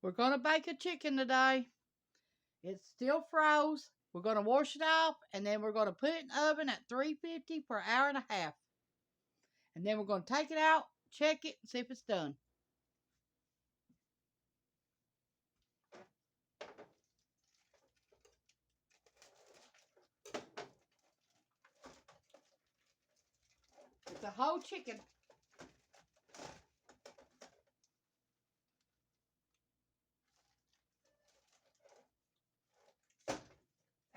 We're going to bake a chicken today. It's still froze. We're going to wash it off, and then we're going to put it in the oven at 350 for an hour and a half. And then we're going to take it out, check it, and see if it's done. It's a whole chicken.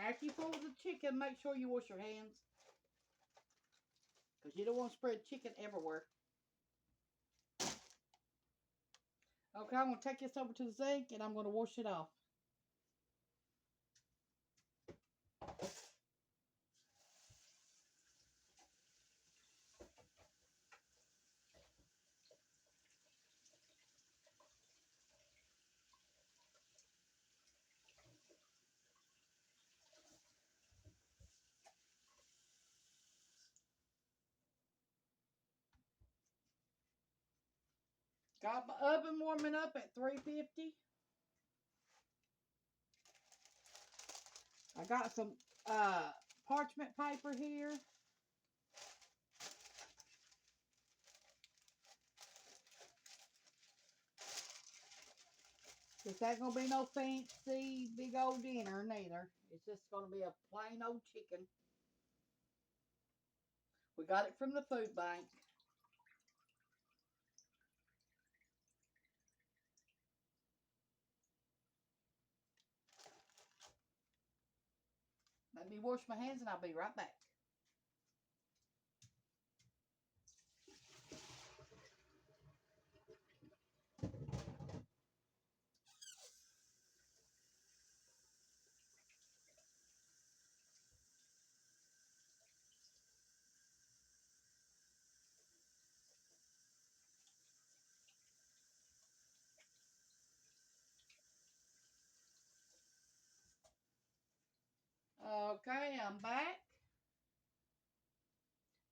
After you pull the chicken, make sure you wash your hands. Because you don't want to spread chicken everywhere. Okay, I'm going to take this over to the sink and I'm going to wash it off. Got my oven warming up at 350. I got some parchment paper here. This ain't going to be no fancy big old dinner neither. It's just going to be a plain old chicken. We got it from the food bank. Let me wash my hands and I'll be right back. Okay, I'm back.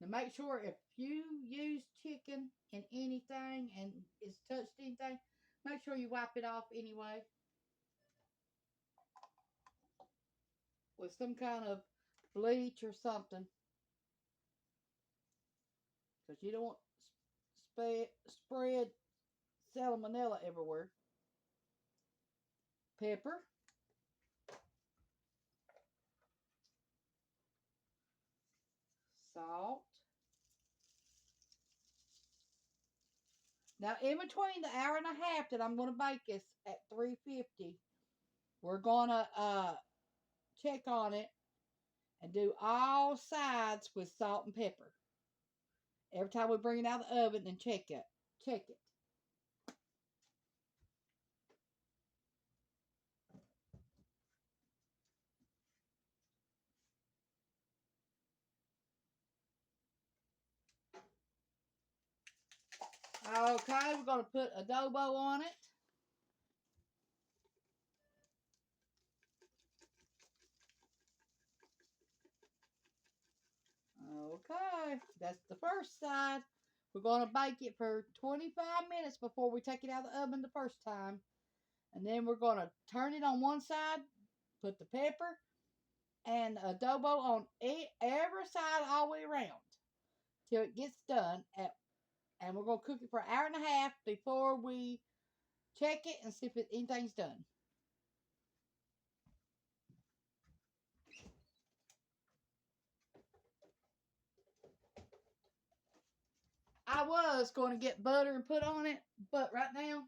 Now make sure if you use chicken in anything and it's touched anything, make sure you wipe it off anyway. With some kind of bleach or something. Because you don't want spread salmonella everywhere. Pepper. Salt. Now, in between the hour and a half that I'm going to bake this at 350, we're going to check on it and do all sides with salt and pepper. Every time we bring it out of the oven and check it. Check it. Okay, we're going to put adobo on it. Okay, that's the first side. We're going to bake it for 25 minutes before we take it out of the oven the first time. And then we're going to turn it on one side, put the pepper and adobo on every side all the way around till it gets done. And we're going to cook it for an hour and a half before we check it and see if anything's done. I was going to get butter and put on it, but right now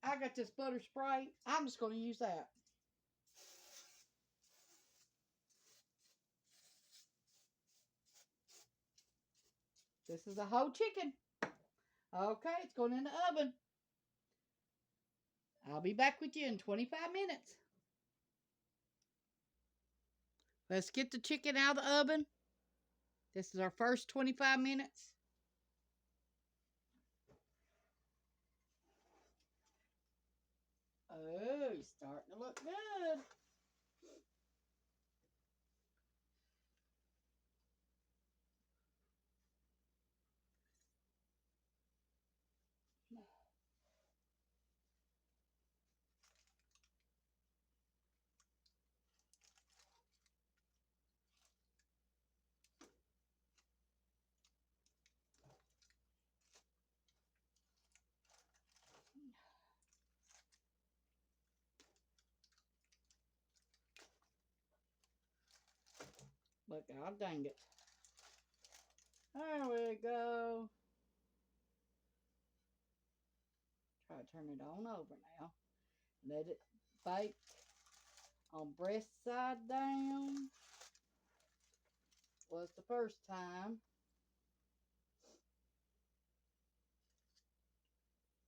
I got this butter spray. I'm just going to use that. This is a whole chicken. Okay, it's going in the oven. I'll be back with you in 25 minutes. Let's get the chicken out of the oven. This is our first 25 minutes. Oh, it's starting to look good. Look, God dang it. There we go. Try to turn it on over now. Let it bake on breast side down. Was the first time.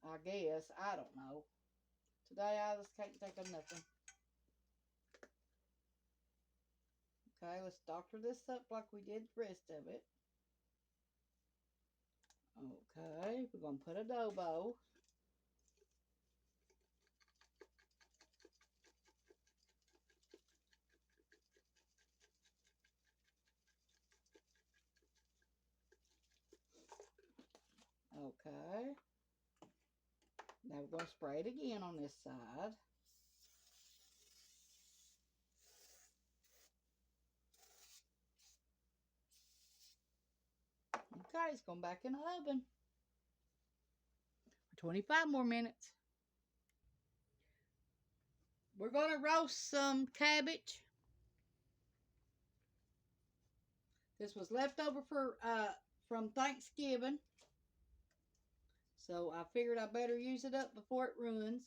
I guess. I don't know. Today I just can't think of nothing. Okay, let's doctor this up like we did the rest of it. Okay, we're going to put adobo. Okay. Now we're going to spray it again on this side. Okay, it's going back in the oven for 25 more minutes. We're going to roast some cabbage. This was leftover from Thanksgiving. So I figured I better use it up before it ruins.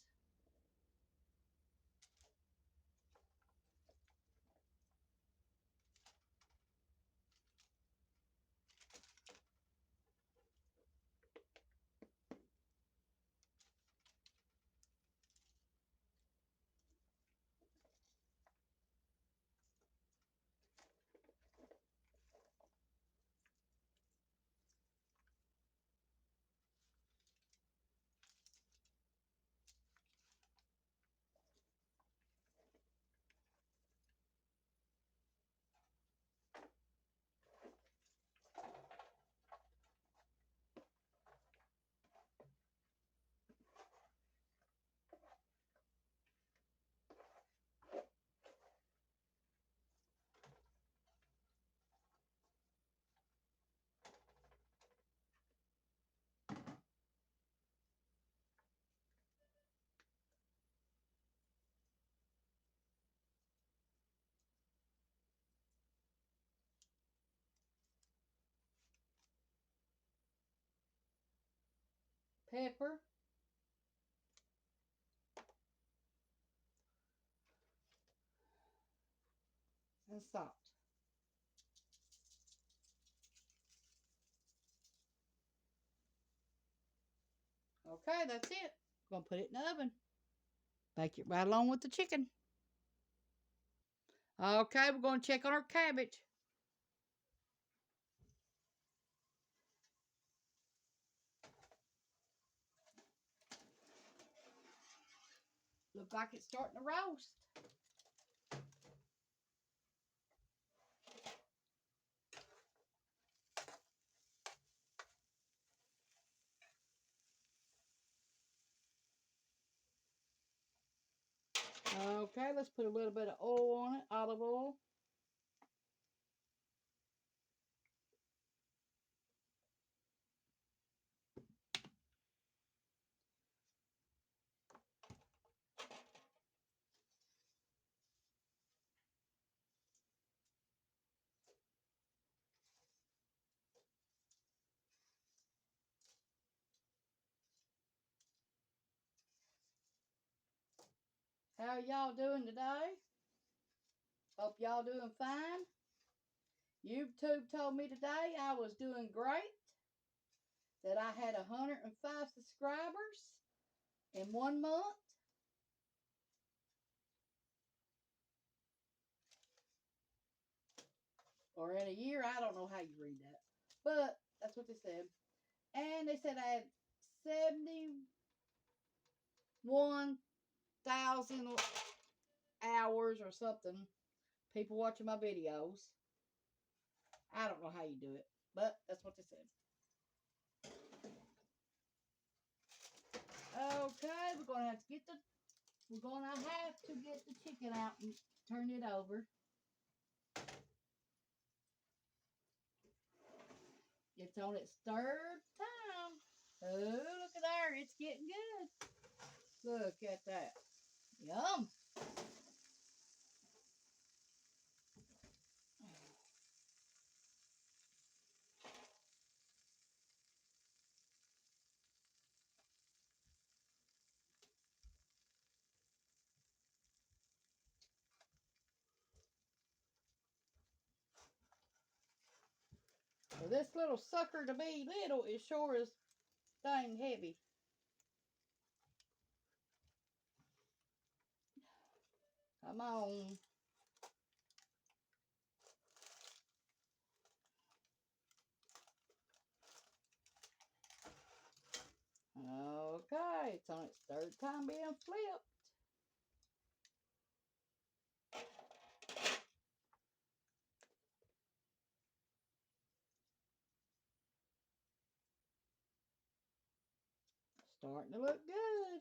Pepper. And salt. Okay, that's it. I'm going to put it in the oven. Bake it right along with the chicken. Okay, we're going to check on our cabbage. Look like it's starting to roast. Okay, let's put a little bit of oil on it, olive oil. How y'all doing today? Hope y'all doing fine. YouTube told me today I was doing great. That I had 105 subscribers in 1 month. Or in a year. I don't know how you read that. But that's what they said. And they said I had 71,000 hours or something. People watching my videos. I don't know how you do it. But that's what they said. Okay, we're gonna have to get the chicken out and turn it over. It's on its third time. Oh, look at there. It's getting good. Look at that. Yum. For this little sucker to be little, it sure is dang heavy. Come on. Okay, it's on its third time being flipped. Starting to look good.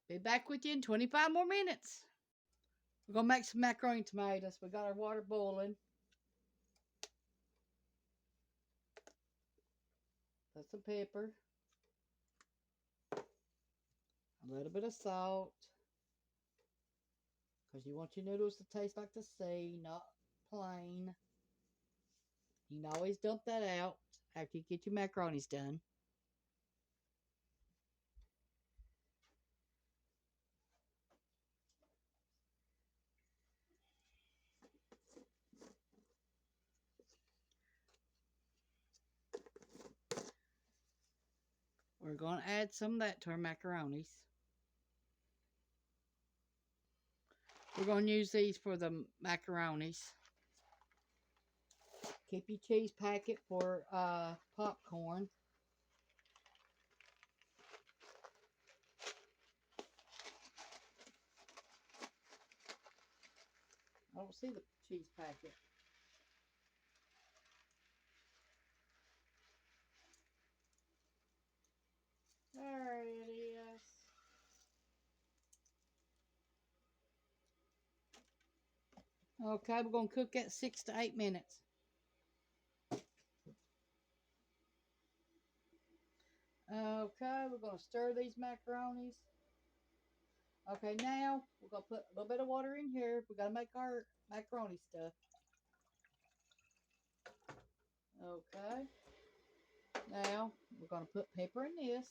Be back with you in 25 more minutes. We're going to make some macaroni and tomatoes. We got our water boiling. Put some pepper. A little bit of salt. Because you want your noodles to taste like the sea, not plain. You can always dump that out after you get your macaronis done. We're going to add some of that to our macaronis. We're going to use these for the macaronis. Keep your cheese packet for popcorn. I don't see the cheese packet. There it is. Okay, we're going to cook that 6 to 8 minutes. Okay, we're going to stir these macaronis. Okay, now we're going to put a little bit of water in here. We got to make our macaroni stuff. Okay. Now we're going to put pepper in this.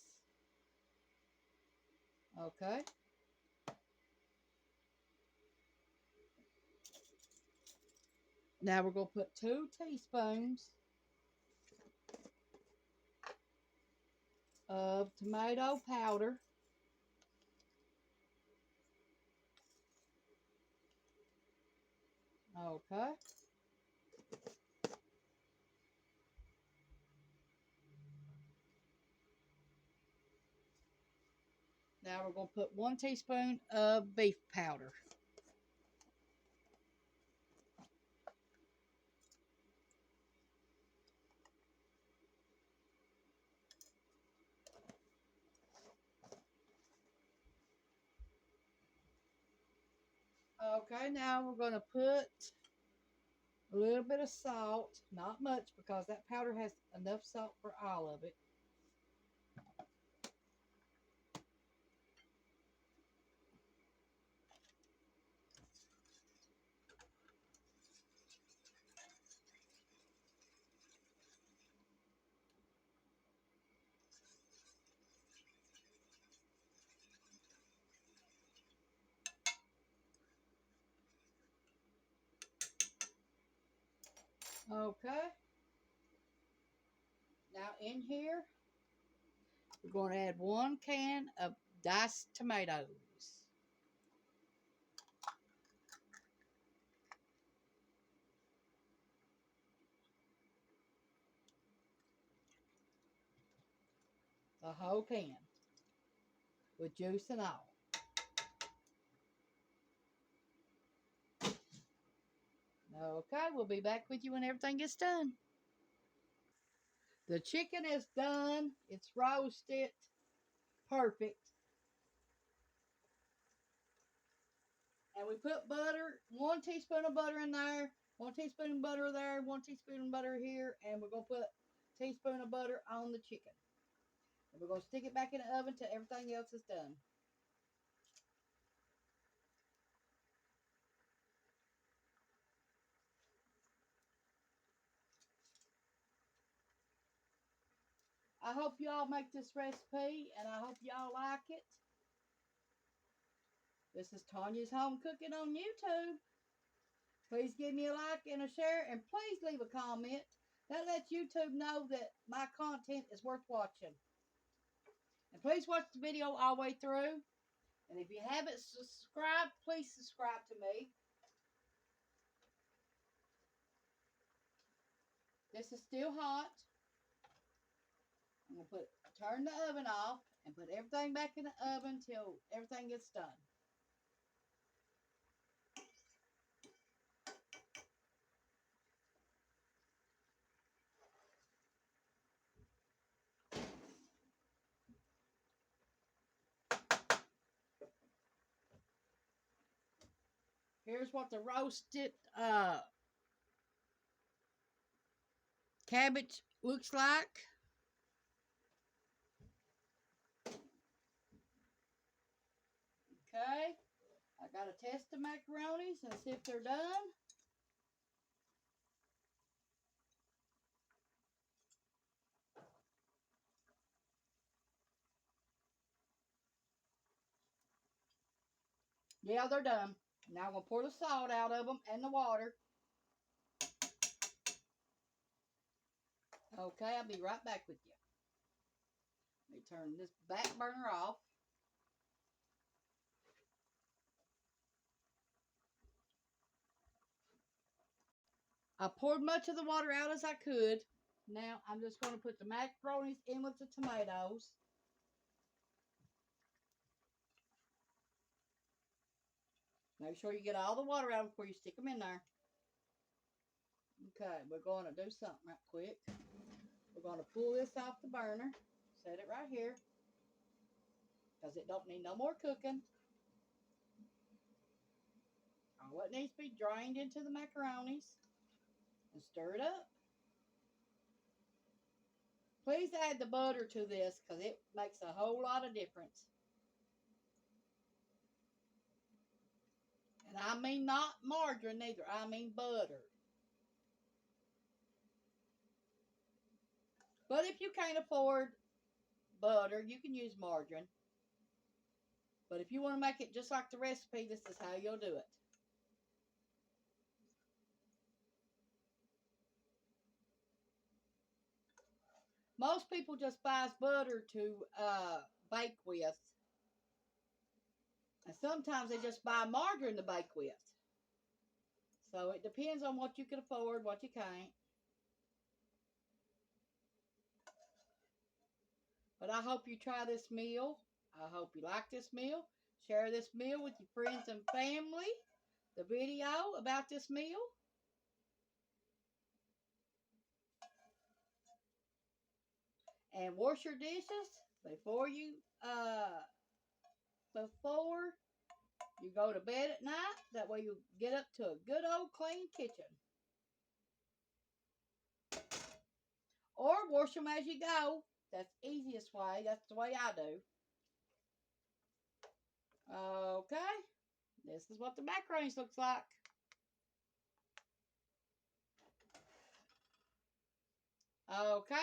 Okay. Now we're going to put 2 teaspoons of tomato powder. Okay. Now we're going to put 1 teaspoon of beef powder. Okay, now we're going to put a little bit of salt, not much because that powder has enough salt for all of it. Okay. Now in here, we're going to add 1 can of diced tomatoes. The whole can. With juice and all. Okay, we'll be back with you when everything gets done. The chicken is done. It's roasted. Perfect. And we put butter, 1 teaspoon of butter in there, 1 teaspoon of butter there, 1 teaspoon of butter here, and we're going to put a teaspoon of butter on the chicken. And we're going to stick it back in the oven till everything else is done. I hope y'all make this recipe, and I hope y'all like it. This is Tanya's Home Cooking on YouTube. Please give me a like and a share, and please leave a comment. That lets YouTube know that my content is worth watching. And please watch the video all the way through. And if you haven't subscribed, please subscribe to me. This is still hot. I'm going to turn the oven off and put everything back in the oven till everything gets done. Here's what the roasted cabbage looks like. Okay, I gotta test the macaronis and see if they're done. Yeah, they're done. Now I'm gonna pour the salt out of them and the water. Okay, I'll be right back with you. Let me turn this back burner off. I poured much of the water out as I could. Now I'm just going to put the macaronis in with the tomatoes. Make sure you get all the water out before you stick them in there. Okay, we're going to do something right quick. We're going to pull this off the burner. Set it right here. Because it don't need no more cooking. All it needs to be drained into the macaronis. And stir it up. Please add the butter to this because it makes a whole lot of difference. And I mean not margarine either. I mean butter. But if you can't afford butter, you can use margarine. But if you want to make it just like the recipe, this is how you'll do it. Most people just buy butter to bake with. And sometimes they just buy margarine to bake with. So it depends on what you can afford, what you can't. But I hope you try this meal. I hope you like this meal. Share this meal with your friends and family. The video about this meal. And wash your dishes before you go to bed at night. That way you get up to a good old clean kitchen. Or wash them as you go. That's the easiest way. That's the way I do. Okay. This is what the macaronis looks like. Okay.